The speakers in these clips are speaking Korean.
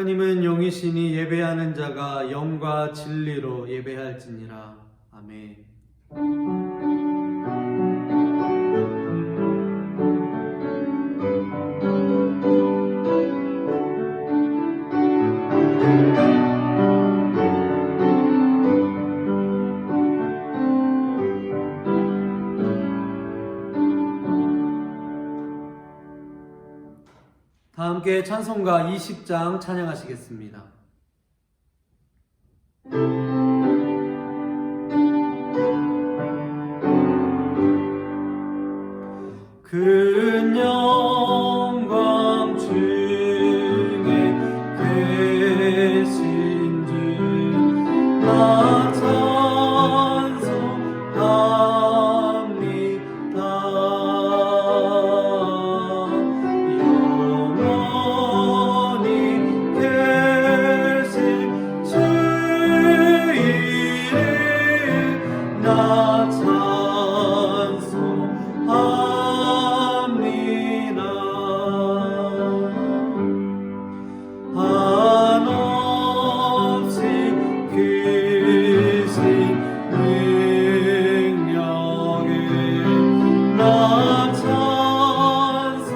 하나님은 영이시니 예배하는 자가 영과 진리로 예배할지니라. 아멘. 다 함께 찬송가 20장 찬양하시겠습니다. 큰 영광 중에 계신 주 나 찬송합니다. 영원히 계신 주 이름 나 찬송합니다. 한없이 크신 능력에 나 찬송합니다.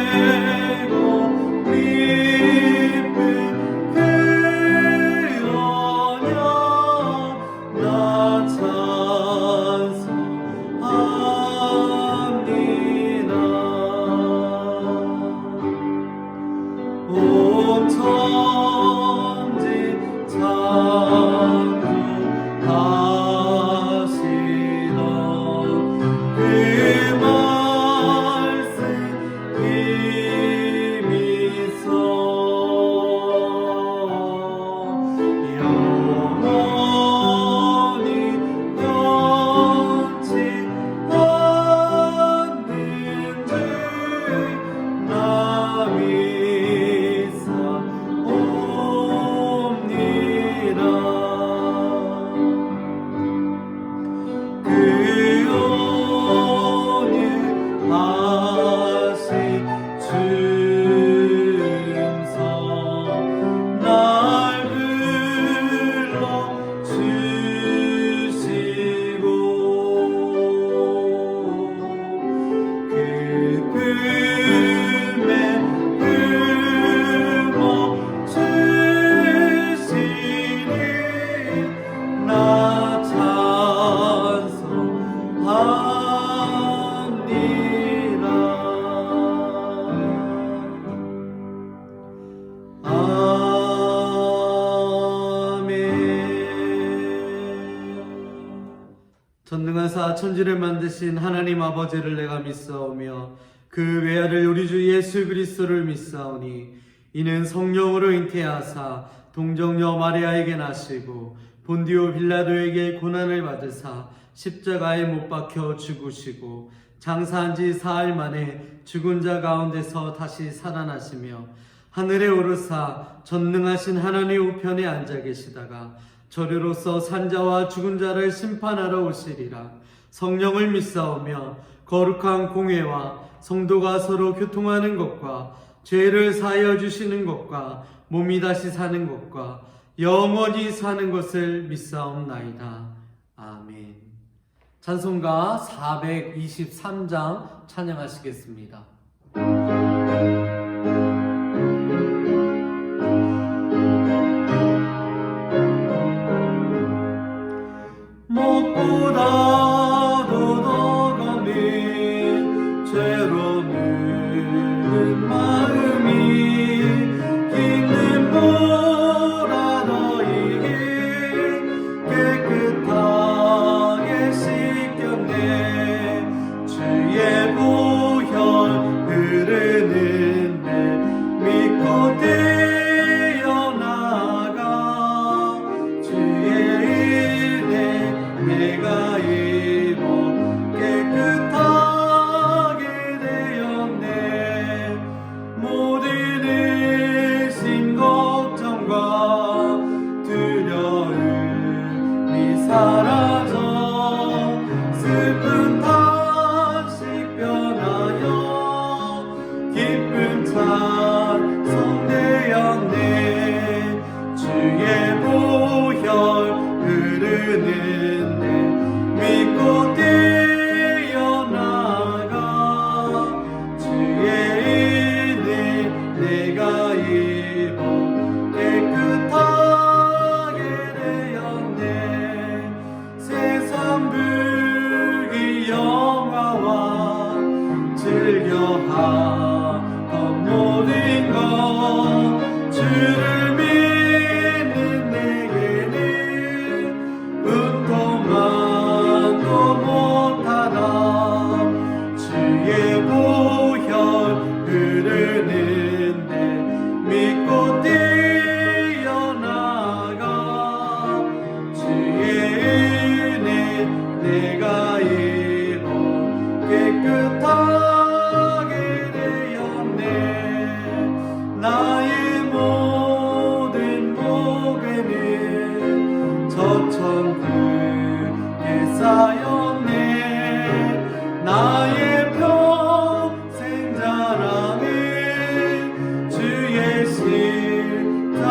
참되고 기쁜 그러냐 나 찬송합니다. 온 천지 창조하시던 그 말씀 힘이 있어 영원히 변치 않는 줄 나 믿사옵니다. 그 오늘 하신 줌성 날 불러주시고 그 품에 품어주시니 나 찬송합니다. 아멘. 전능하사 천지를 만드신 하나님 아버지를 내가 믿사오며 그 외아들 우리 주 예수 그리스도를 믿사오니 이는 성령으로 잉태하사 동정녀 마리아에게 나시고 본디오 빌라도에게 고난을 받으사 십자가에 못 박혀 죽으시고 장사한 지 사흘 만에 죽은 자 가운데서 다시 살아나시며 하늘에 오르사 전능하신 하나님 우편에 앉아 계시다가 저리로서 산자와 죽은 자를 심판하러 오시리라. 성령을 믿사오며 거룩한 공회와 성도가 서로 교통하는 것과 죄를 사하여 주시는 것과 몸이 다시 사는 것과 영원히 사는 것을 믿사옵나이다. 아멘. 찬송가 423장 찬양하시겠습니다. 무엇보다도 더 감히 죄로 늙은 마음이 깊는 보라 너희에게 깨끗하게 씻겼네. 주의 보혈 나의 모든 복에는 저 천국에 쌓였네. 나의 평생 자랑은 주의 십자가로다.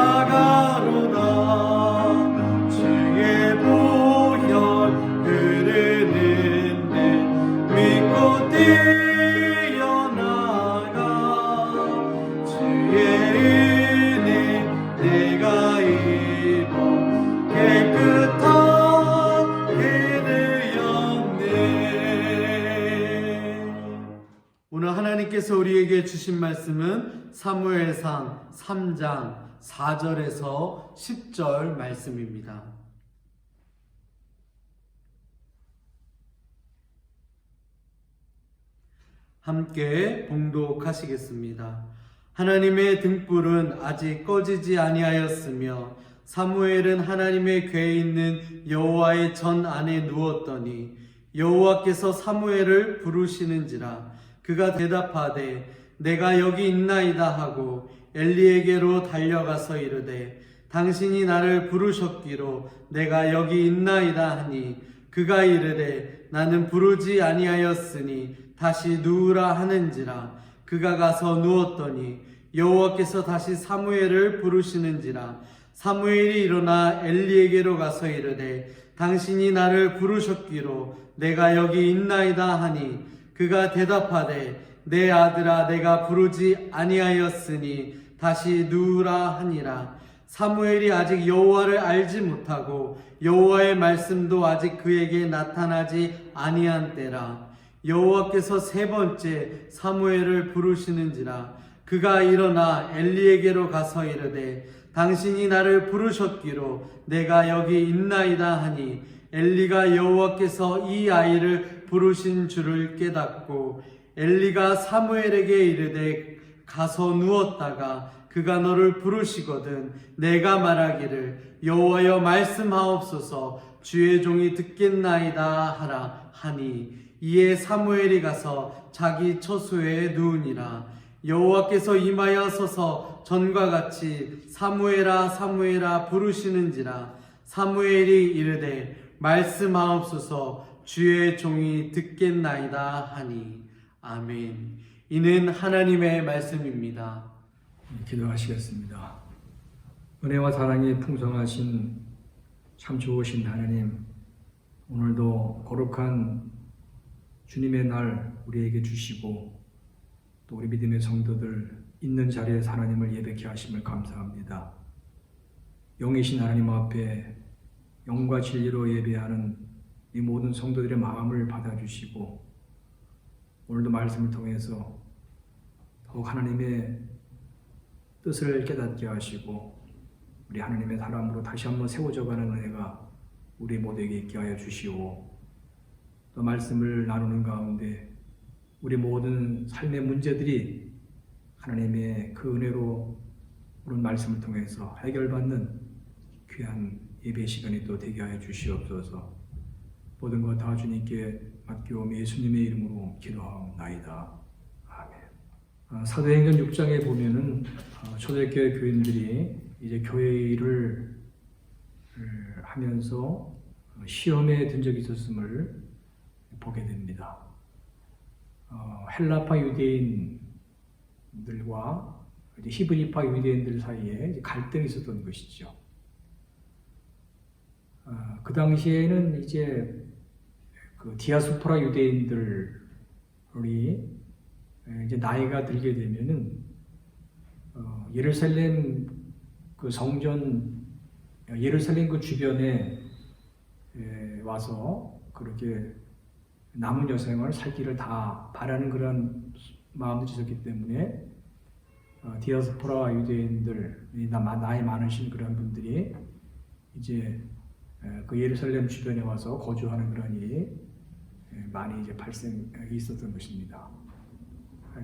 주의 보혈 흐르는 내 믿고 뛰어나가. 주의 은혜 내가 입어 깨끗하게 되었네. 오늘 하나님께서 우리에게 주신 말씀은 사무엘상 3장 4절에서 10절 말씀입니다. 함께 봉독하시겠습니다. 하나님의 등불은 아직 꺼지지 아니하였으며 사무엘은 하나님의 궤에 있는 여호와의 전 안에 누웠더니 여호와께서 사무엘을 부르시는지라. 그가 대답하되 내가 여기 있나이다 하고 엘리에게로 달려가서 이르되 당신이 나를 부르셨기로 내가 여기 있나이다 하니 그가 이르되 나는 부르지 아니하였으니 다시 누우라 하는지라. 그가 가서 누웠더니 여호와께서 다시 사무엘을 부르시는지라. 사무엘이 일어나 엘리에게로 가서 이르되 당신이 나를 부르셨기로 내가 여기 있나이다 하니 그가 대답하되 내 아들아 내가 부르지 아니하였으니 다시 누우라 하니라. 사무엘이 아직 여호와를 알지 못하고 여호와의 말씀도 아직 그에게 나타나지 아니한 때라. 여호와께서 세 번째 사무엘을 부르시는지라. 그가 일어나 엘리에게로 가서 이르되 당신이 나를 부르셨기로 내가 여기 있나이다 하니 엘리가 여호와께서 이 아이를 부르신 줄을 깨닫고 엘리가 사무엘에게 이르되 가서 누웠다가 그가 너를 부르시거든 내가 말하기를 여호와여 말씀하옵소서 주의 종이 듣겠나이다 하라 하니 이에 사무엘이 가서 자기 처소에 누우니라. 여호와께서 임하여 서서 전과 같이 사무엘아 사무엘아 부르시는지라. 사무엘이 이르되 말씀하옵소서 주의 종이 듣겠나이다 하니. 아멘. 이는 하나님의 말씀입니다. 기도하시겠습니다. 은혜와 사랑이 풍성하신 참 좋으신 하나님, 오늘도 거룩한 주님의 날 우리에게 주시고 또 우리 믿음의 성도들 있는 자리에서 하나님을 예배케 하심을 감사합니다. 영이신 하나님 앞에 영과 진리로 예배하는 이 모든 성도들의 마음을 받아주시고 오늘도 말씀을 통해서 더욱 하나님의 뜻을 깨닫게 하시고 우리 하나님의 사람으로 다시 한번 세워져가는 은혜가 우리 모두에게 있게 하여 주시오. 또 말씀을 나누는 가운데 우리 모든 삶의 문제들이 하나님의 그 은혜로 오늘 말씀을 통해서 해결받는 귀한 예배 시간이 또 되게 하여 주시옵소서. 모든 것 다 주님께 맡기오며 예수님의 이름으로 기도하옵나이다. 아멘. 사도행전 6장에 보면은 초대교회 교인들이 이제 교회 일을 하면서 시험에 든 적이 있었음을 보게 됩니다. 헬라파 유대인들과 히브리파 유대인들 사이에 갈등이 있었던 것이죠. 그 당시에는 이제 그 디아스포라 유대인들이 이제 나이가 들게 되면은 예루살렘 그 성전 예루살렘 그 주변에 와서 그렇게 남은 여생을 살기를 다 바라는 그런 마음도 있었기 때문에 디아스포라 유대인들 나이 많으신 그런 분들이 이제 그 예루살렘 주변에 와서 거주하는 그런 일이 많이 이제 발생이 있었던 것입니다.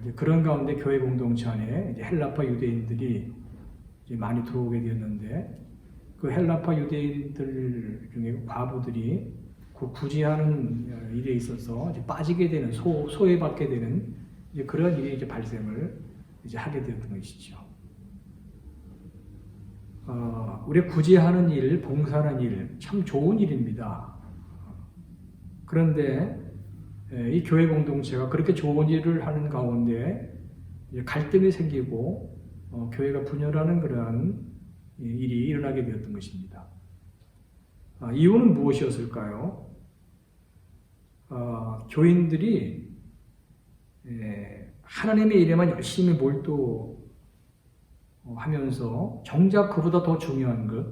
이제 그런 가운데 교회 공동체 안에 이제 헬라파 유대인들이 이제 많이 들어오게 되었는데 그 헬라파 유대인들 중에 과부들이 그 구제하는 일에 있어서 이제 빠지게 되는 소외받게 되는 이제 그런 일이 이제 발생을 이제 하게 되었던 것이죠. 우리가 굳이 하는 일, 봉사하는 일, 참 좋은 일입니다. 그런데 이 교회 공동체가 그렇게 좋은 일을 하는 가운데 갈등이 생기고 교회가 분열하는 그러한 일이 일어나게 되었던 것입니다. 이유는 무엇이었을까요? 교인들이 하나님의 일에만 열심히 몰두하면서 정작 그보다 더 중요한 것,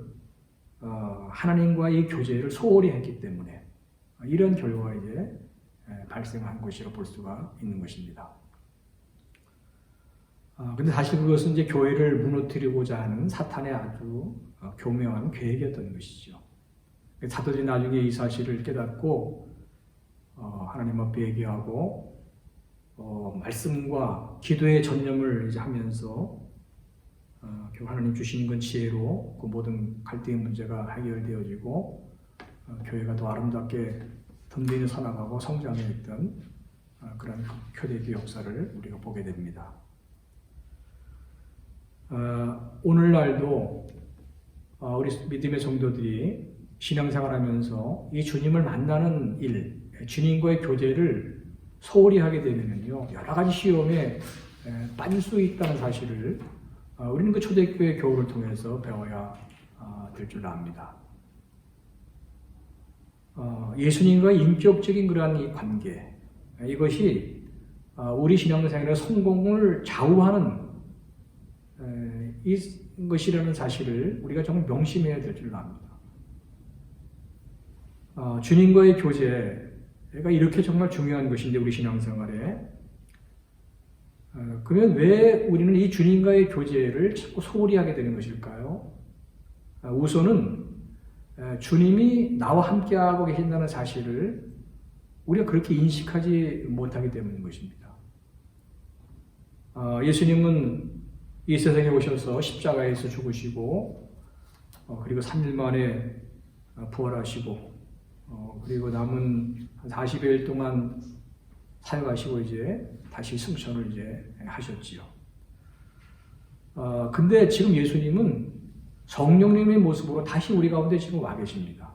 하나님과의 교제를 소홀히 했기 때문에 이런 결과가 이제 발생한 것이라 볼 수가 있는 것입니다. 근데 사실 그것은 이제 교회를 무너뜨리고자 하는 사탄의 아주 교묘한 계획이었던 것이죠. 사도들이 나중에 이 사실을 깨닫고 하나님 앞에 얘기하고 말씀과 기도의 전념을 이제 하면서 하나님 주시는 건 지혜로 그 모든 갈등의 문제가 해결되어지고 교회가 더 아름답게 든든히 살아가고 성장했던 그런 교대교 역사를 우리가 보게 됩니다. 오늘날도 우리 믿음의 성도들이 신앙생활하면서 이 주님을 만나는 일, 주님과의 교제를 소홀히 하게 되면요 여러 가지 시험에 빠질 수 있다는 사실을 우리는 그 초대교회 교훈을 통해서 배워야 될 줄 압니다. 예수님과의 인격적인 그러한 이 관계, 이것이 우리 신앙생활의 성공을 좌우하는 이것이라는 사실을 우리가 정말 명심해야 될 줄 압니다. 주님과의 교제가 이렇게 정말 중요한 것인데 우리 신앙생활에 그러면 왜 우리는 이 주님과의 교제를 자꾸 소홀히 하게 되는 것일까요? 우선은 주님이 나와 함께하고 계신다는 사실을 우리가 그렇게 인식하지 못하기 때문인 것입니다. 예수님은 이 세상에 오셔서 십자가에서 죽으시고 그리고 3일 만에 부활하시고 그리고 남은 한 40일 동안 사역하시고 이제 다시 승천을 이제 하셨지요. 근데 지금 예수님은 성령님의 모습으로 다시 우리 가운데 지금 와 계십니다.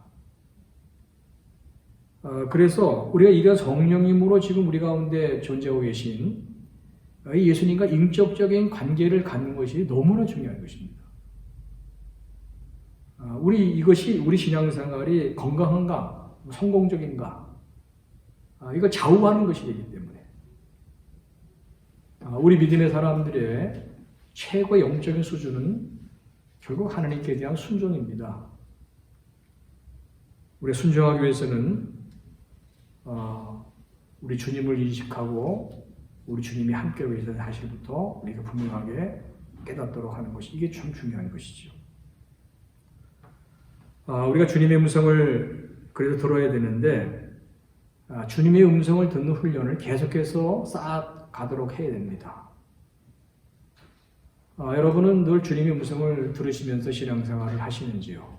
그래서 우리가 이런 성령님으로 지금 우리 가운데 존재하고 계신 이 예수님과 인격적인 관계를 갖는 것이 너무나 중요한 것입니다. 이것이 우리 신앙생활이 건강한가, 성공적인가, 이거 좌우하는 것이 되기 때문에 우리 믿음의 사람들의 최고의 영적인 수준은 결국 하나님께 대한 순종입니다. 우리 순종하기 위해서는 우리 주님을 인식하고 우리 주님이 함께하고 계시다는 사실부터 우리가 분명하게 깨닫도록 하는 것이 이게 참 중요한 것이죠. 우리가 주님의 음성을 그래도 들어야 되는데 주님의 음성을 듣는 훈련을 계속해서 쌓아가도록 해야 됩니다. 여러분은 늘 주님의 음성을 들으시면서 신앙생활을 하시는지요?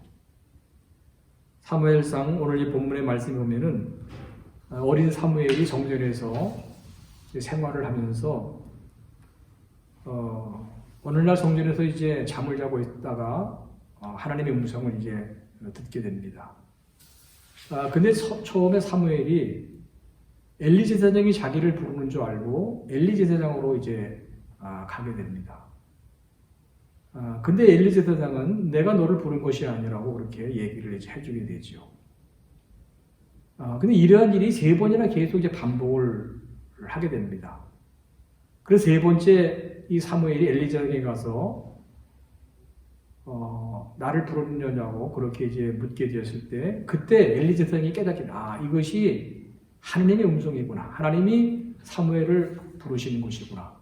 사무엘상 오늘 이 본문의 말씀에 보면은 어린 사무엘이 성전에서 생활을 하면서 오늘날 성전에서 이제 잠을 자고 있다가 하나님의 음성을 이제 듣게 됩니다. 근데 처음에 사무엘이 엘리 제사장이 자기를 부르는 줄 알고 엘리 제사장으로 이제 가게 됩니다. 근데 엘리 제사장은 내가 너를 부른 것이 아니라고 그렇게 얘기를 이제 해주게 되죠. 근데 이러한 일이 3번이나 계속 이제 반복을 하게 됩니다. 그래서 3번째 이 사무엘이 엘리 제사장에 가서 나를 부르느냐고 그렇게 이제 묻게 되었을 때 그때 엘리 제사장이 깨닫게 이것이 하나님의 음성이구나. 하나님이 사무엘을 부르시는 것이구나.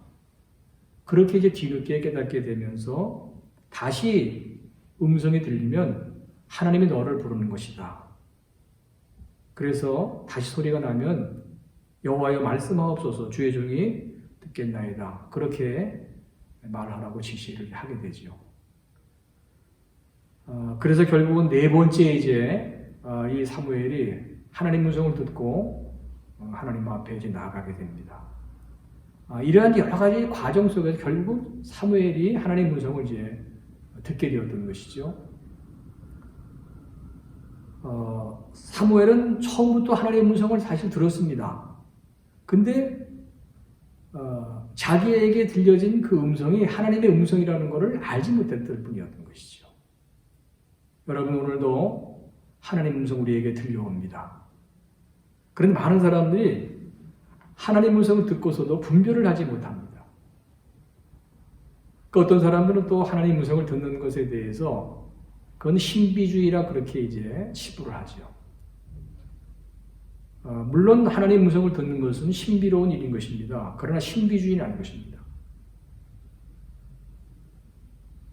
그렇게 이제 뒤늦게 깨닫게 되면서 다시 음성이 들리면 하나님이 너를 부르는 것이다. 그래서 다시 소리가 나면 여호와여 말씀하옵소서 주의 종이 듣겠나이다. 그렇게 말하라고 지시를 하게 되죠. 그래서 결국은 4번째 이제 이 사무엘이 하나님 음성을 듣고 하나님 앞에 이제 나아가게 됩니다. 이러한 여러 가지 과정 속에서 결국 사무엘이 하나님 음성을 이제 듣게 되었던 것이죠. 사무엘은 처음부터 하나님의 음성을 사실 들었습니다. 근데 자기에게 들려진 그 음성이 하나님의 음성이라는 것을 알지 못했을 뿐이었던 것이죠. 여러분, 오늘도 하나님 음성 우리에게 들려옵니다. 그런데 많은 사람들이 하나님 음성을 듣고서도 분별을 하지 못합니다. 그 어떤 사람들은 또 하나님 음성을 듣는 것에 대해서 그건 신비주의라 그렇게 이제 치부를 하죠. 물론 하나님 음성을 듣는 것은 신비로운 일인 것입니다. 그러나 신비주의는 아닌 것입니다.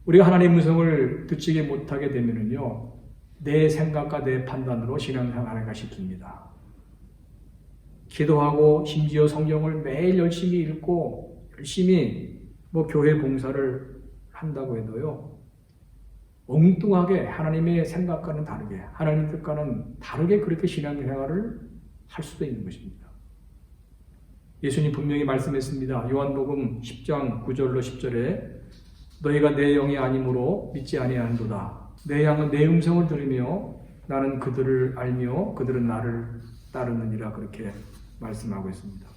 우리가 하나님 음성을 듣지 못하게 되면요, 내 생각과 내 판단으로 신앙생활을 시킵니다. 기도하고 심지어 성경을 매일 열심히 읽고 열심히 교회 봉사를 한다고 해도요, 엉뚱하게 하나님의 생각과는 다르게, 하나님의 뜻과는 다르게 그렇게 신앙생활을 할 수도 있는 것입니다. 예수님 분명히 말씀했습니다. 요한복음 10장 9절로 10절에 너희가 내 영이 아니므로 믿지 아니한도다. 내 양은 내 음성을 들으며 나는 그들을 알며 그들은 나를 따르느니라, 그렇게 말씀하고 있습니다.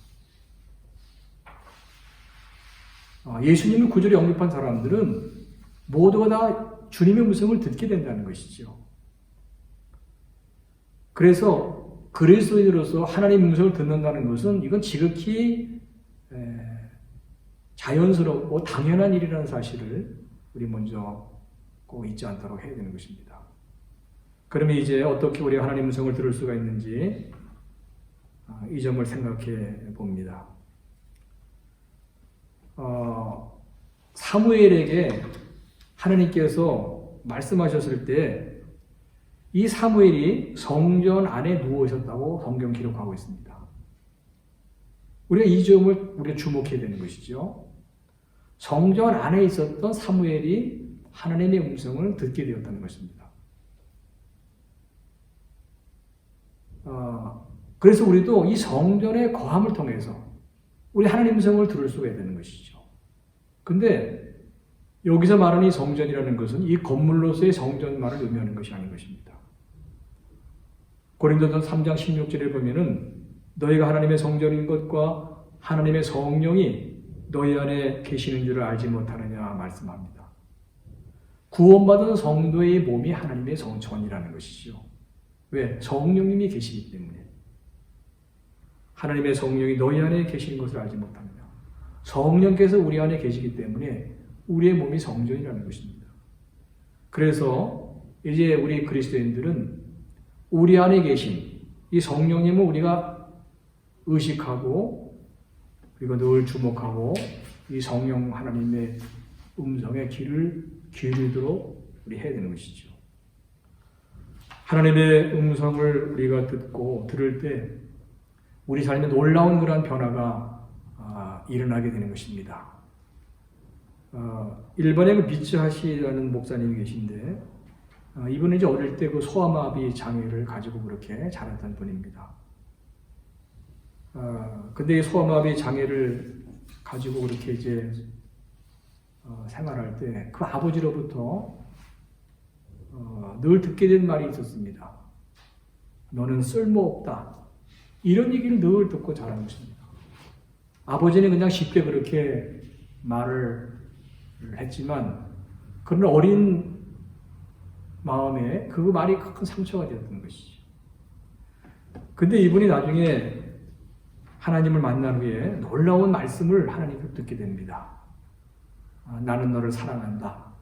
예수님을 구절에 영접한 사람들은 모두가 다 주님의 음성을 듣게 된다는 것이죠. 그래서 그리스도인으로서 하나님의 음성을 듣는다는 것은 이건 지극히 자연스럽고 당연한 일이라는 사실을 우리 먼저 꼭 잊지 않도록 해야 되는 것입니다. 그러면 이제 어떻게 우리가 하나님의 음성을 들을 수가 있는지 이 점을 생각해 봅니다. 사무엘에게 하나님께서 말씀하셨을 때 이 사무엘이 성전 안에 누워 있었다고 성경 기록하고 있습니다. 우리가 이 점을 우리가 주목해야 되는 것이죠. 성전 안에 있었던 사무엘이 하나님의 음성을 듣게 되었다는 것입니다. 그래서 우리도 이 성전의 거함을 통해서 우리 하나님의 음성을 들을 수가 있는 것이죠. 근데 여기서 말하는 이 성전이라는 것은 이 건물로서의 성전만을 의미하는 것이 아닌 것입니다. 고린도전서 3장 16절에 보면은 너희가 하나님의 성전인 것과 하나님의 성령이 너희 안에 계시는 줄을 알지 못하느냐 말씀합니다. 구원받은 성도의 몸이 하나님의 성전이라는 것이죠. 왜? 성령님이 계시기 때문에. 하나님의 성령이 너희 안에 계시는 것을 알지 못합니다. 성령께서 우리 안에 계시기 때문에 우리의 몸이 성전이라는 것입니다. 그래서 이제 우리 그리스도인들은 우리 안에 계신 이 성령님을 우리가 의식하고 그리고 늘 주목하고 이 성령 하나님의 음성에 귀를 기울이도록 우리 해야 되는 것이죠. 하나님의 음성을 우리가 듣고 들을 때 우리 삶에 놀라운 그러한 변화가 일어나게 되는 것입니다. 일본에 그 미츠하시라는 목사님이 계신데 이분은 이제 어릴 때 그 소아마비 장애를 가지고 그렇게 자랐던 분입니다. 근데 이 소아마비 장애를 가지고 그렇게 이제 생활할 때 그 아버지로부터 늘 듣게 된 말이 있었습니다. 너는 쓸모없다. 이런 얘기를 늘 듣고 자란 것입니다. 아버지는 그냥 쉽게 그렇게 말을 했지만 그런 어린 마음에 그 말이 큰 상처가 되었던 것이죠. 근데 이분이 나중에 하나님을 만난 후에 놀라운 말씀을 하나님께 듣게 됩니다. 나는 너를 사랑한다.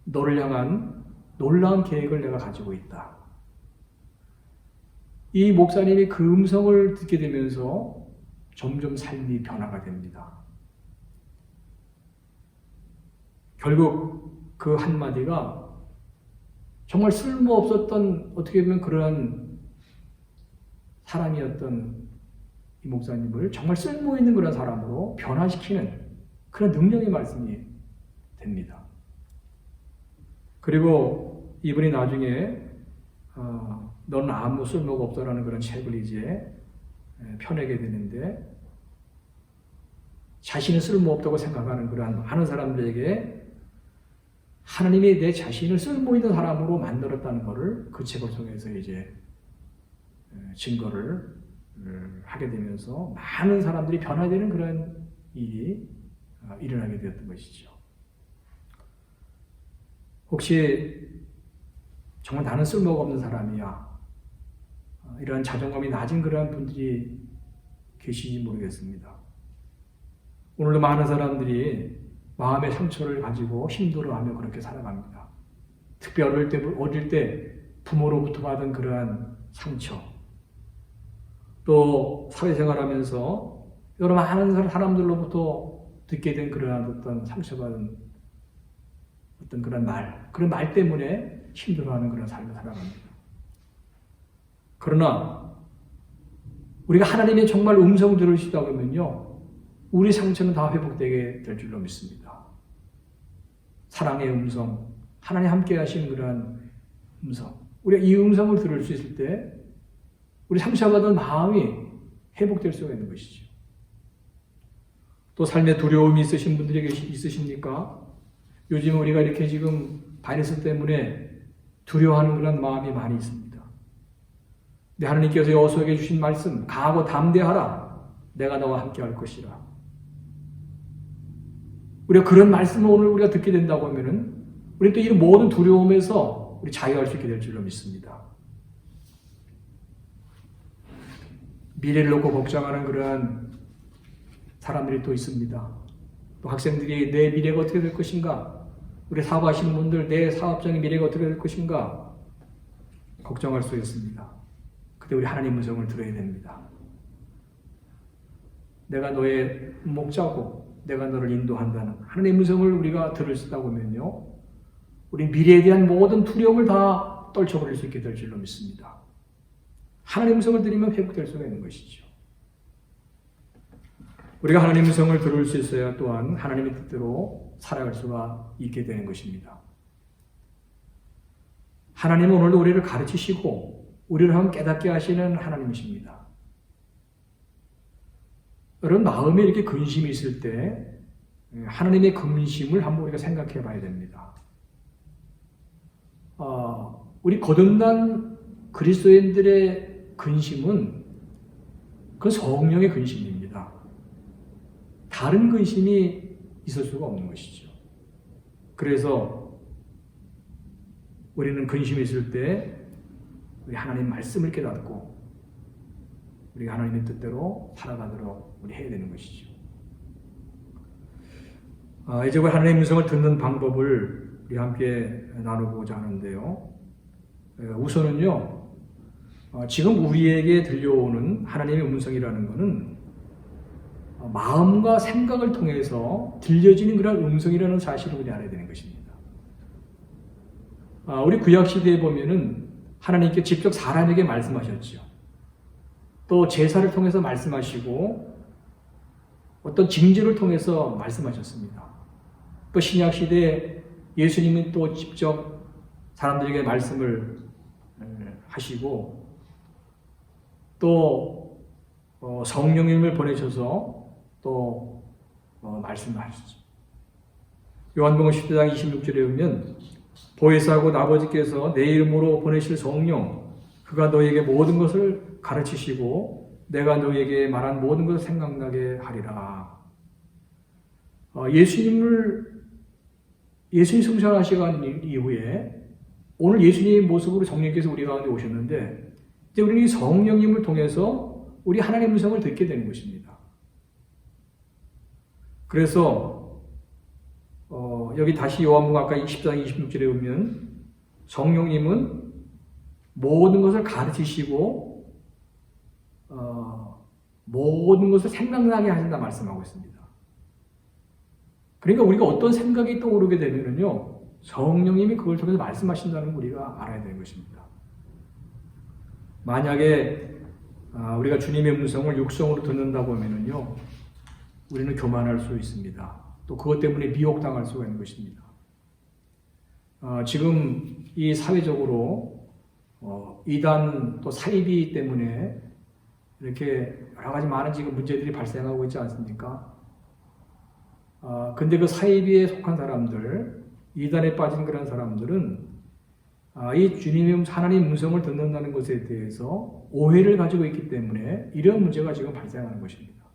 너를 향한 놀라운 계획을 내가 가지고 있다. 이 목사님이 그 음성을 듣게 되면서 점점 삶이 변화가 됩니다. 결국 그 한마디가 정말 쓸모없었던 어떻게 보면 그러한 사람이었던 이 목사님을 정말 쓸모있는 그런 사람으로 변화시키는 그런 능력의 말씀이 됩니다. 그리고 이분이 나중에 너는 아무 쓸모가 없다라는 그런 책을 이제 펴내게 되는데 자신은 쓸모없다고 생각하는 그러한 많은 사람들에게 하나님이 내 자신을 쓸모있는 사람으로 만들었다는 것을 그 책을 통해서 이제 증거를 하게 되면서 많은 사람들이 변화되는 그런 일이 일어나게 되었던 것이죠. 혹시 정말 나는 쓸모가 없는 사람이야, 이런 자존감이 낮은 그러한 분들이 계시지 모르겠습니다. 오늘도 많은 사람들이 마음의 상처를 가지고 힘들어하며 그렇게 살아갑니다. 특히 어릴 때 부모로부터 받은 그러한 상처, 또 사회생활하면서 여러 많은 사람들로부터 듣게 된 그러한 어떤 상처받은 어떤 그런 말 때문에 힘들어하는 그런 삶을 살아갑니다. 그러나 우리가 하나님의 정말 음성을 들으시다 보면요, 우리 상처는 다 회복되게 될 줄로 믿습니다. 사랑의 음성, 하나님 함께 하시는 그러한 음성, 우리가 이 음성을 들을 수 있을 때 우리 상처받은 마음이 회복될 수가 있는 것이죠. 또 삶에 두려움이 있으신 분들이 있으십니까? 요즘 우리가 이렇게 지금 바이러스 때문에 두려워하는 그런 마음이 많이 있습니다. 근데 하나님께서 여호수아에게 주신 말씀, 강하고 담대하라, 내가 너와 함께 할 것이라. 우리가 그런 말씀을 오늘 우리가 듣게 된다고 하면은 우리 또 이 모든 두려움에서 우리 자유할 수 있게 될 줄로 믿습니다. 미래를 놓고 걱정하는 그런 사람들이 또 있습니다. 또 학생들이 내 미래가 어떻게 될 것인가, 우리 사업하시는 분들 내 사업장의 미래가 어떻게 될 것인가 걱정할 수 있습니다. 그때 우리 하나님 음성을 들어야 됩니다. 내가 너의 목자고 내가 너를 인도한다는 하나님의 음성을 우리가 들을 수 있다고 하면요, 우리 미래에 대한 모든 두려움을 다 떨쳐버릴 수 있게 될 줄로 믿습니다. 하나님의 음성을 들으면 회복될 수가 있는 것이죠. 우리가 하나님의 음성을 들을 수 있어야 또한 하나님의 뜻대로 살아갈 수가 있게 되는 것입니다. 하나님은 오늘도 우리를 가르치시고 우리를 한번 깨닫게 하시는 하나님이십니다. 여러분, 마음에 이렇게 근심이 있을 때 하나님의 근심을 한번 우리가 생각해 봐야 됩니다. 우리 거듭난 그리스도인들의 근심은 그 성령의 근심입니다. 다른 근심이 있을 수가 없는 것이죠. 그래서 우리는 근심이 있을 때 우리 하나님 말씀을 깨닫고 우리가 하나님의 뜻대로 살아가도록 우리 해야 되는 것이죠. 이제 하나님의 음성을 듣는 방법을 우리 함께 나누고자 하는데요. 우선은요, 지금 우리에게 들려오는 하나님의 음성이라는 것은 마음과 생각을 통해서 들려지는 그런 음성이라는 사실을 우리 알아야 되는 것입니다. 우리 구약시대에 보면은 하나님께 직접 사람에게 말씀하셨죠. 또 제사를 통해서 말씀하시고 어떤 징조를 통해서 말씀하셨습니다. 또 신약시대에 예수님은 또 직접 사람들에게 말씀을 하시고 또 성령님을 보내셔서 또 말씀하시죠. 요한복음 10장 26절에 보면 보혜사고 아버지께서 내 이름으로 보내실 성령, 그가 너에게 모든 것을 가르치시고 내가 너에게 말한 모든 것을 생각나게 하리라. 예수님 승천하시고 이후에 오늘 예수님의 모습으로 성령께서 우리 가운데 오셨는데 이제 우리는 성령님을 통해서 우리 하나님의 음성을 듣게 되는 것입니다. 그래서 여기 다시 요한복음 아까 10장 26절에 보면 성령님은 모든 것을 가르치시고 모든 것을 생각나게 하신다 말씀하고 있습니다. 그러니까 우리가 어떤 생각이 떠오르게 되면은요, 성령님이 그걸 통해서 말씀하신다는 걸 우리가 알아야 되는 것입니다. 만약에 우리가 주님의 음성을 육성으로 듣는다고 하면은요, 우리는 교만할 수 있습니다. 또 그것 때문에 미혹당할 수가 있는 것입니다. 지금 이 사회적으로 이단 또 사이비 때문에 이렇게 여러 가지 많은 지금 문제들이 발생하고 있지 않습니까? 근데 그 사이비에 속한 사람들, 이단에 빠진 그런 사람들은 이 주님의 하나님 음성을 듣는다는 것에 대해서 오해를 가지고 있기 때문에 이런 문제가 지금 발생하는 것입니다.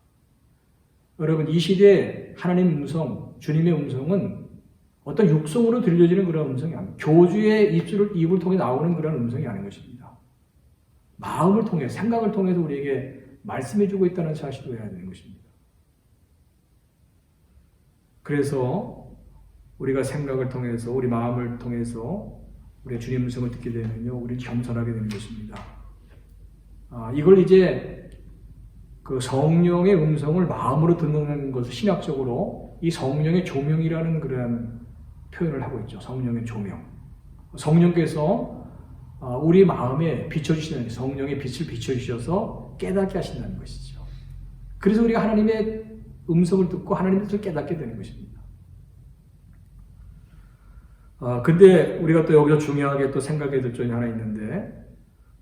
여러분, 이 시대에 하나님 음성, 주님의 음성은 어떤 육성으로 들려지는 그런 음성이 아닙니다. 교주의 입을 통해 나오는 그런 음성이 아닌 것입니다. 마음을 통해, 생각을 통해서 우리에게 말씀해주고 있다는 사실을 해야 되는 것입니다. 그래서 우리가 생각을 통해서, 우리 마음을 통해서 우리가 주님의 음성을 듣게 되면요, 우리는 겸손하게 되는 것입니다. 이걸 이제 그 성령의 음성을 마음으로 듣는 것을 신학적으로 이 성령의 조명이라는 그런 표현을 하고 있죠. 성령의 조명. 성령께서 우리 마음에 비춰주시는, 성령의 빛을 비춰주셔서 깨닫게 하신다는 것이죠. 그래서 우리가 하나님의 음성을 듣고 하나님의 뜻을 깨닫게 되는 것입니다. 근데 우리가 또 여기서 중요하게 또 생각해야 될 점이 하나 있는데,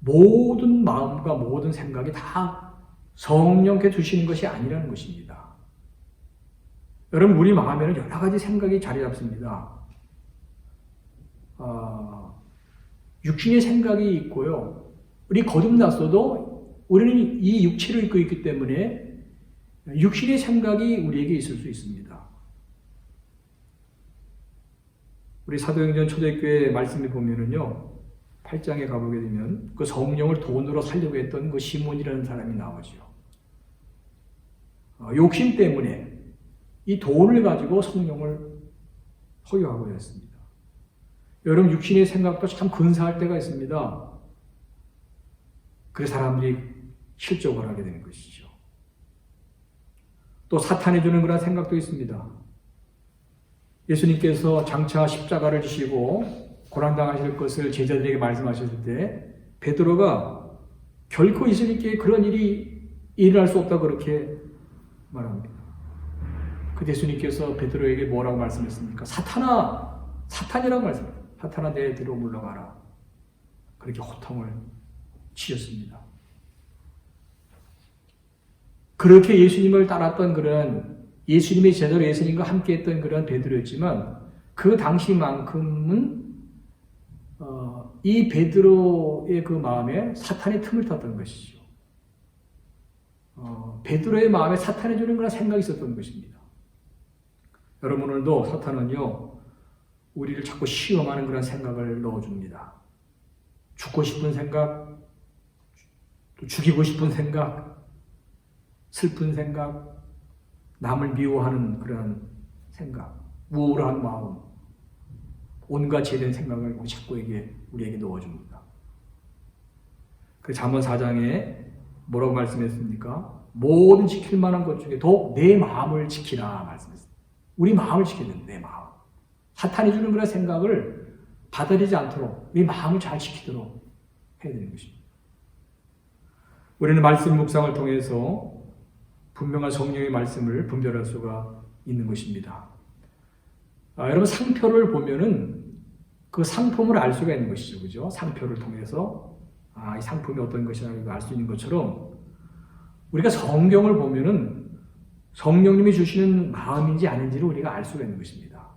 모든 마음과 모든 생각이 다 성령께 주시는 것이 아니라는 것입니다. 여러분, 우리 마음에는 여러 가지 생각이 자리 잡습니다. 육신의 생각이 있고요. 우리 거듭났어도 우리는 이 육체를 입고 있기 때문에 육신의 생각이 우리에게 있을 수 있습니다. 우리 사도행전 초대교회 말씀에 보면은요, 8장에 가보게 되면 그 성령을 돈으로 살려고 했던 그 시몬이라는 사람이 나오죠. 욕심 때문에 이 돈을 가지고 성령을 소유하고 있습니다. 여러분, 육신의 생각도 참 근사할 때가 있습니다. 그래서 사람들이 실족을 하게 되는 것이죠. 또 사탄이 주는 그런 생각도 있습니다. 예수님께서 장차 십자가를 지시고 고난당하실 것을 제자들에게 말씀하셨을 때 베드로가 결코 예수님께 그런 일이 일어날 수 없다 그렇게 말합니다. 그 예수님께서 베드로에게 뭐라고 말씀했습니까? 사탄이라고 말씀합니다. 사탄아, 내 뒤로 물러가라. 그렇게 호통을 치셨습니다. 그렇게 예수님을 따랐던 그런 예수님의 제자로 예수님과 함께 했던 그런 베드로였지만 그 당시만큼은 이 베드로의 그 마음에 사탄의 틈을 탔던 것이죠. 베드로의 마음에 사탄이 주는 그런 생각이 있었던 것입니다. 여러분, 오늘도 사탄은요, 우리를 자꾸 시험하는 그런 생각을 넣어줍니다. 죽고 싶은 생각, 또 죽이고 싶은 생각, 슬픈 생각, 남을 미워하는 그런 생각, 우울한 마음, 온갖 제된 생각을 자꾸 우리에게 넣어줍니다. 그 잠언 4장에 뭐라고 말씀했습니까? 모든 지킬 만한 것 중에 더욱 내 마음을 지키라 말씀했습니다. 우리 마음을 지켜야 된다, 내 마음. 사탄이 주는 그런 생각을 받아들이지 않도록 우리 마음을 잘 지키도록 해야 되는 것입니다. 우리는 말씀 묵상을 통해서 분명한 성령의 말씀을 분별할 수가 있는 것입니다. 여러분, 상표를 보면은 그 상품을 알 수가 있는 것이죠. 그죠? 상표를 통해서 이 상품이 어떤 것이냐 알 수 있는 것처럼 우리가 성경을 보면은 성령님이 주시는 마음인지 아닌지를 우리가 알 수가 있는 것입니다.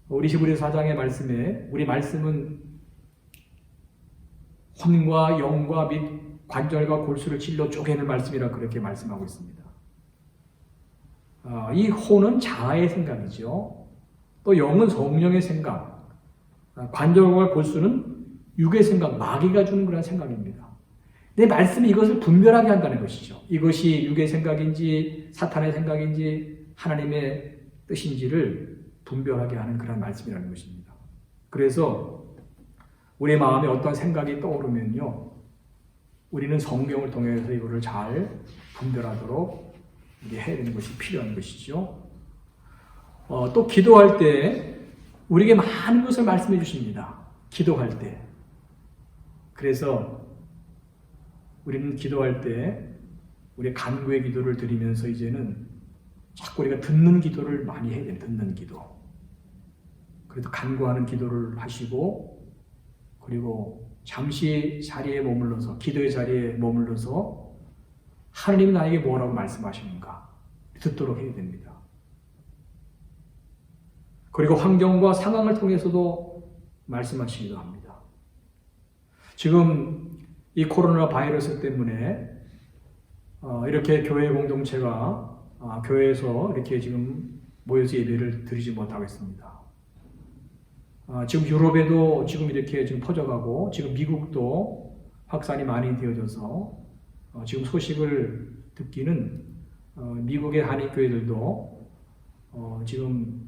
우리 히브리서 4장의 말씀에 우리 말씀은 혼과 영과 및 관절과 골수를 찔러 쪼개는 말씀이라 그렇게 말씀하고 있습니다. 이 혼은 자아의 생각이죠. 또 영은 성령의 생각, 관절과 골수는 육의 생각, 마귀가 주는 그런 생각입니다. 내 말씀이 이것을 분별하게 한다는 것이죠. 이것이 육의 생각인지 사탄의 생각인지 하나님의 뜻인지를 분별하게 하는 그런 말씀이라는 것입니다. 그래서 우리 마음에 어떤 생각이 떠오르면요, 우리는 성경을 통해서 이거를 잘 분별하도록 해야 되는 것이 필요한 것이죠. 또 기도할 때 우리에게 많은 것을 말씀해 주십니다. 기도할 때. 그래서 우리는 기도할 때 우리의 간구의 기도를 드리면서 이제는 자꾸 우리가 듣는 기도를 많이 해야 돼요. 듣는 기도. 그래도 간구하는 기도를 하시고 그리고 잠시 자리에 머물러서 기도의 자리에 머물러서 하나님 나에게 뭐라고 말씀하시는가 듣도록 해야 됩니다. 그리고 환경과 상황을 통해서도 말씀하시기도 합니다. 지금 이 코로나 바이러스 때문에 이렇게 교회 공동체가 교회에서 이렇게 지금 모여서 예배를 드리지 못하고 있습니다. 지금 유럽에도 지금 이렇게 지금 퍼져가고 지금 미국도 확산이 많이 되어져서 지금 소식을 듣기는 미국의 한인교회들도 지금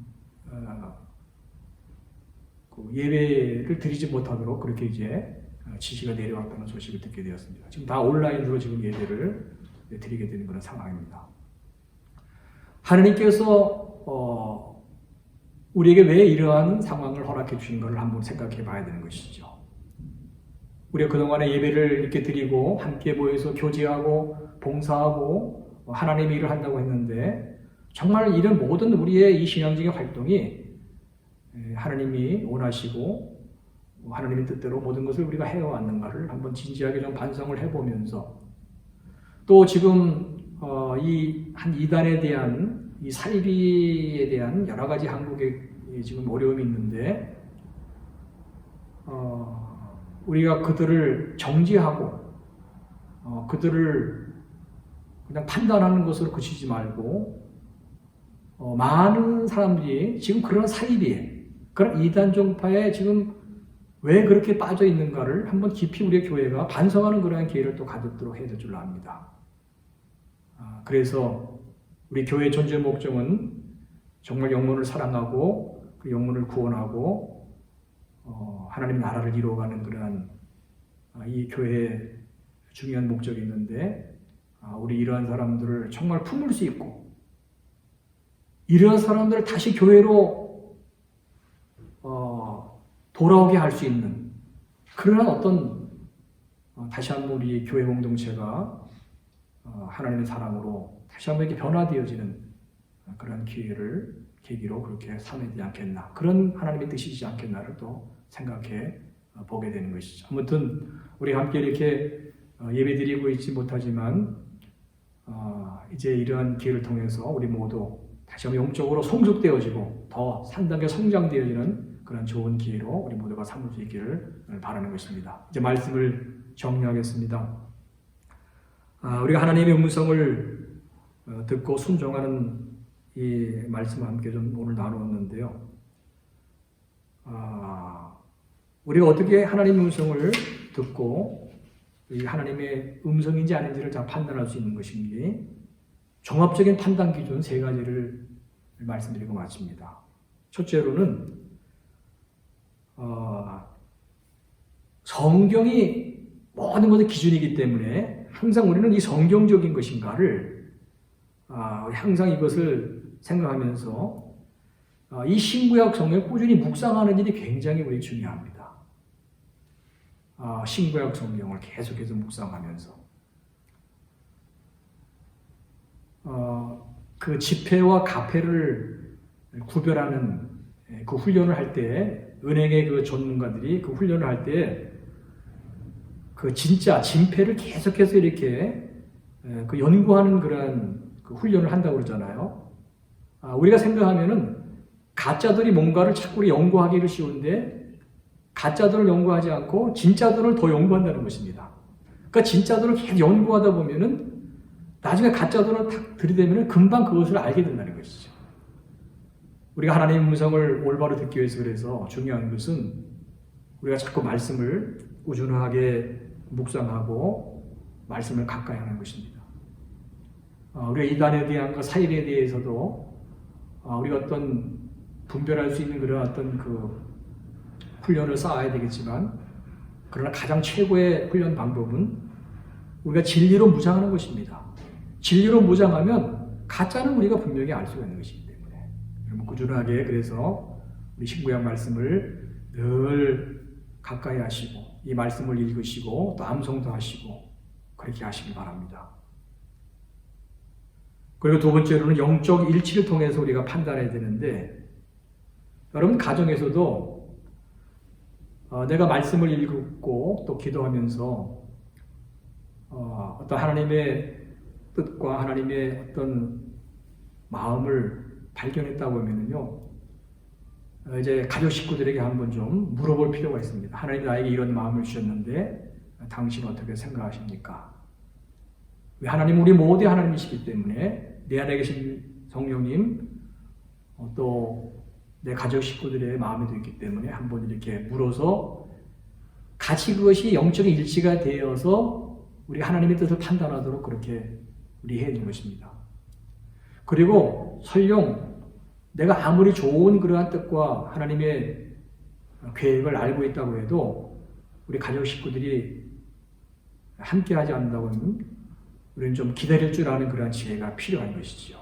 그 예배를 드리지 못하도록 그렇게 이제 지시가 내려왔다는 소식을 듣게 되었습니다. 지금 다 온라인으로 지금 예배를 드리게 되는 그런 상황입니다. 하나님께서 우리에게 왜 이러한 상황을 허락해 주신 것을 한번 생각해 봐야 되는 것이죠. 우리가 그동안에 예배를 이렇게 드리고 함께 모여서 교제하고 봉사하고 하나님의 일을 한다고 했는데 정말 이런 모든 우리의 이 신앙적인 활동이 하나님이 원하시고 하나님의 뜻대로 모든 것을 우리가 해왔는가를 한번 진지하게 좀 반성을 해보면서 또 지금 이 한 이단에 대한 이 살비에 대한 여러 가지 한국에 지금 어려움이 있는데 우리가 그들을 정지하고 그들을 그냥 판단하는 것으로 그치지 말고 많은 사람들이 지금 그런 살비에 그런 이단 종파에 지금 왜 그렇게 빠져 있는가를 한번 깊이 우리의 교회가 반성하는 그러한 기회를 또 가졌도록 해야 될 줄 압니다. 그래서 우리 교회의 존재 목적은 정말 영혼을 사랑하고 그 영혼을 구원하고 하나님 나라를 이루어가는 그러한 이 교회의 중요한 목적이 있는데 우리 이러한 사람들을 정말 품을 수 있고 이러한 사람들을 다시 교회로 돌아오게 할 수 있는 그러한 어떤 다시 한번 우리 교회 공동체가 하나님의 사랑으로 다시 한번 이렇게 변화되어지는 그런 계기로 그렇게 삼아야 되지 않겠나 그런 하나님의 뜻이지 않겠나를 또 생각해 보게 되는 것이죠. 아무튼 우리 함께 이렇게 예배드리고 있지 못하지만 이제 이러한 기회를 통해서 우리 모두 다시 한번 영적으로 성숙되어지고 더 상당히 성장되어지는 그런 좋은 기회로 우리 모두가 삼을 수 있기를 바라는 것입니다. 이제 말씀을 정리하겠습니다. 우리가 하나님의 음성을 듣고 순종하는 이 말씀을 함께 좀 오늘 나누었는데요. 우리가 어떻게 하나님의 음성을 듣고 이 하나님의 음성인지 아닌지를 잘 판단할 수 있는 것인지 종합적인 판단 기준 세 가지를 말씀드리고 마칩니다. 첫째로는 성경이 모든 것의 기준이기 때문에 항상 우리는 이 성경적인 것인가를 항상 이것을 생각하면서 이 신구약 성경을 꾸준히 묵상하는 일이 굉장히 우리 중요합니다. 신구약 성경을 계속해서 묵상하면서 그 지폐와 가폐를 구별하는 그 훈련을 할 때 은행의 그 전문가들이 그 훈련을 할 때 그 진짜 진폐를 계속해서 이렇게 그 연구하는 그런 그 훈련을 한다고 그러잖아요. 우리가 생각하면은 가짜들이 뭔가를 자꾸 연구하기를 쉬운데 가짜들을 연구하지 않고 진짜들을 더 연구한다는 것입니다. 그러니까 진짜들을 계속 연구하다 보면은 나중에 가짜들을 딱 들이대면 금방 그것을 알게 된다는 것이죠. 우리가 하나님의 음성을 올바로 듣기 위해서 그래서 중요한 것은 우리가 자꾸 말씀을 꾸준하게 묵상하고 말씀을 가까이 하는 것입니다. 우리가 이단에 대한 그 사일에 대해서도 우리가 어떤 분별할 수 있는 그런 어떤 그 훈련을 쌓아야 되겠지만 그러나 가장 최고의 훈련 방법은 우리가 진리로 무장하는 것입니다. 진리로 무장하면 가짜는 우리가 분명히 알 수가 있는 것이기 때문에 여러분 꾸준하게 그래서 우리 신구약 말씀을 늘 가까이 하시고 이 말씀을 읽으시고 또 암송도 하시고 그렇게 하시기 바랍니다. 그리고 두 번째로는 영적 일치를 통해서 우리가 판단해야 되는데 여러분 가정에서도 내가 말씀을 읽고 또 기도하면서 어떤 하나님의 뜻과 하나님의 어떤 마음을 발견했다 보면은요 이제 가족 식구들에게 한번 좀 물어볼 필요가 있습니다. 하나님 나에게 이런 마음을 주셨는데 당신 어떻게 생각하십니까? 왜 하나님 우리 모두 하나님이시기 때문에 내 안에 계신 성령님 또 내 가족 식구들의 마음에도 있기 때문에 한번 이렇게 물어서 같이 그것이 영적인 일치가 되어서 우리 하나님의 뜻을 판단하도록 그렇게 우리 해야 되는 것입니다. 그리고 설령 내가 아무리 좋은 그러한 뜻과 하나님의 계획을 알고 있다고 해도 우리 가족 식구들이 함께 하지 않는다고 하면 우리는 좀 기다릴 줄 아는 그러한 지혜가 필요한 것이죠.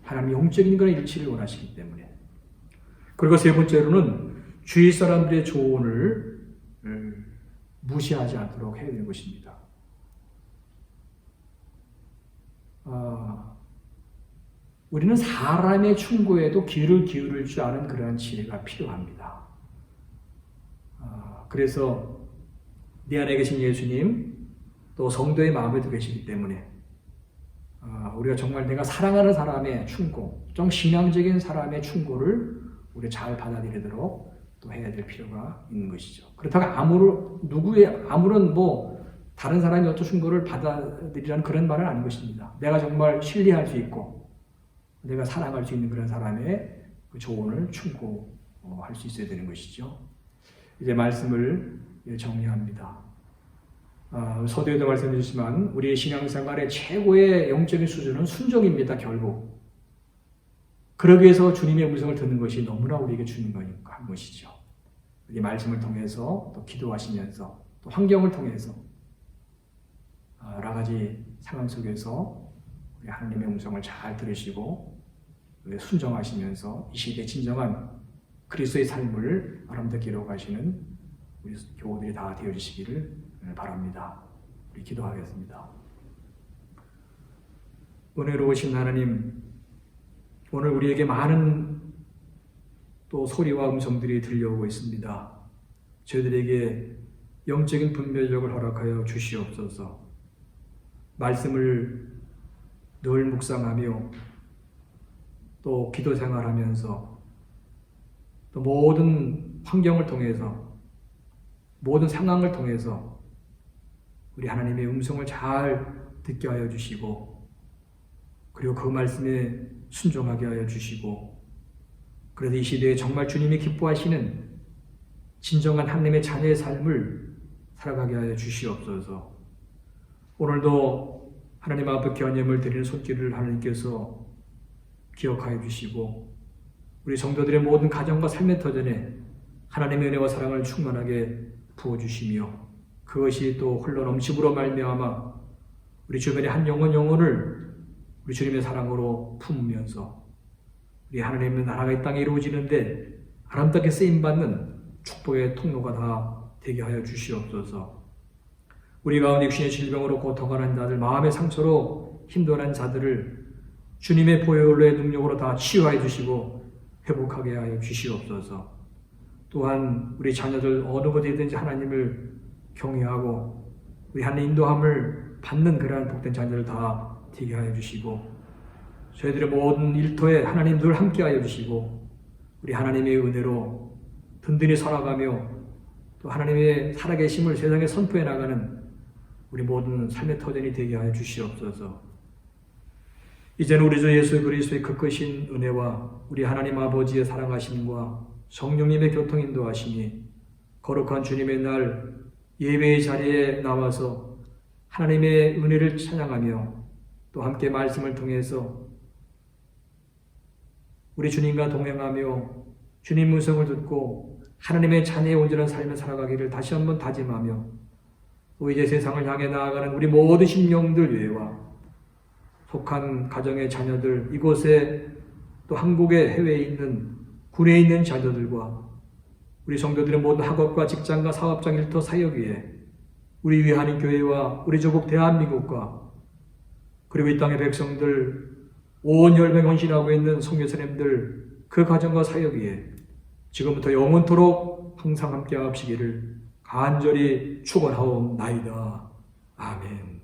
하나님이 영적인 그런 일치를 원하시기 때문에. 그리고 세 번째로는 주위 사람들의 조언을 무시하지 않도록 해야 되는 것입니다. 우리는 사람의 충고에도 귀를 기울일 줄 아는 그러한 지혜가 필요합니다. 그래서 내 안에 계신 예수님 또 성도의 마음에도 계시기 때문에 우리가 정말 내가 사랑하는 사람의 충고, 좀 신앙적인 사람의 충고를 우리 잘 받아들이도록 또 해야 될 필요가 있는 것이죠. 그렇다고 아무런 다른 사람이 어떤 충고를 받아들이라는 그런 말은 아닌 것입니다. 내가 정말 신뢰할 수 있고 내가 사랑할 수 있는 그런 사람의 그 조언을 충고할 수 있어야 되는 것이죠. 이제 말씀을 정리합니다. 서두에도 말씀드렸지만 우리의 신앙생활의 최고의 영적인 수준은 순종입니다. 결국 그러기 위해서 주님의 음성을 듣는 것이 너무나 우리에게 중요한 것이죠. 이 말씀을 통해서 또 기도하시면서 또 환경을 통해서 여러 가지 상황 속에서 우리 하나님의 음성을 잘 들으시고 순종하시면서 이 시대의 진정한 그리스도의 삶을 아름답게 이루어가시는 우리 교우들이 다 되어주시기를 바랍니다. 우리 기도하겠습니다. 은혜로우신 하나님, 오늘 우리에게 많은 또 소리와 음성들이 들려오고 있습니다. 저희들에게 영적인 분별력을 허락하여 주시옵소서. 말씀을 늘 묵상하며 또 기도 생활하면서 또 모든 환경을 통해서 모든 상황을 통해서 우리 하나님의 음성을 잘 듣게 하여 주시고 그리고 그 말씀에 순종하게 하여 주시고 그래도 이 시대에 정말 주님이 기뻐하시는 진정한 하나님의 자녀의 삶을 살아가게 하여 주시옵소서. 오늘도 하나님 앞에 견념을 드리는 손길을 하나님께서 기억하여 주시고 우리 성도들의 모든 가정과 삶의 터전에 하나님의 은혜와 사랑을 충만하게 부어주시며 그것이 또 흘러 넘침으로 말미암아 우리 주변의 한 영혼을 우리 주님의 사랑으로 품으면서 우리 하나님의 나라가 이 땅에 이루어지는데 아름답게 쓰임받는 축복의 통로가 다 되게 하여 주시옵소서. 우리 가운데 육신의 질병으로 고통하는 자들, 마음의 상처로 힘들어하는 자들을 주님의 보혈의 능력으로 다 치유하여 주시고 회복하게 하여 주시옵소서. 또한 우리 자녀들 어느 곳이든지 하나님을 경외하고 우리 하나님 인도함을 받는 그러한 복된 자녀를 다 되게 하여 주시고 저희들의 모든 일터에 하나님 늘 함께 하여 주시고 우리 하나님의 은혜로 든든히 살아가며 또 하나님의 살아계심을 세상에 선포해 나가는 우리 모든 삶의 터전이 되게 하여 주시옵소서. 이제는 우리 주 예수 그리스도의 그 크신 은혜와 우리 하나님 아버지의 사랑하심과 성령님의 교통 인도하심이 거룩한 주님의 날 예배의 자리에 나와서 하나님의 은혜를 찬양하며 또 함께 말씀을 통해서 우리 주님과 동행하며 주님 음성을 듣고 하나님의 자녀의 온전한 삶을 살아가기를 다시 한번 다짐하며 또 이제 세상을 향해 나아가는 우리 모든 심령들 외와 속한 가정의 자녀들, 이곳에 또 한국의 해외에 있는 군에 있는 자녀들과 우리 성도들의 모든 학업과 직장과 사업장 일터 사역 위에 우리 위하는 교회와 우리 조국 대한민국과 그리고 이 땅의 백성들 온 열매 헌신하고 있는 성교사님들 그 가정과 사역 위에 지금부터 영원토록 항상 함께 하시기를 간절히 축원하옵나이다. 아멘.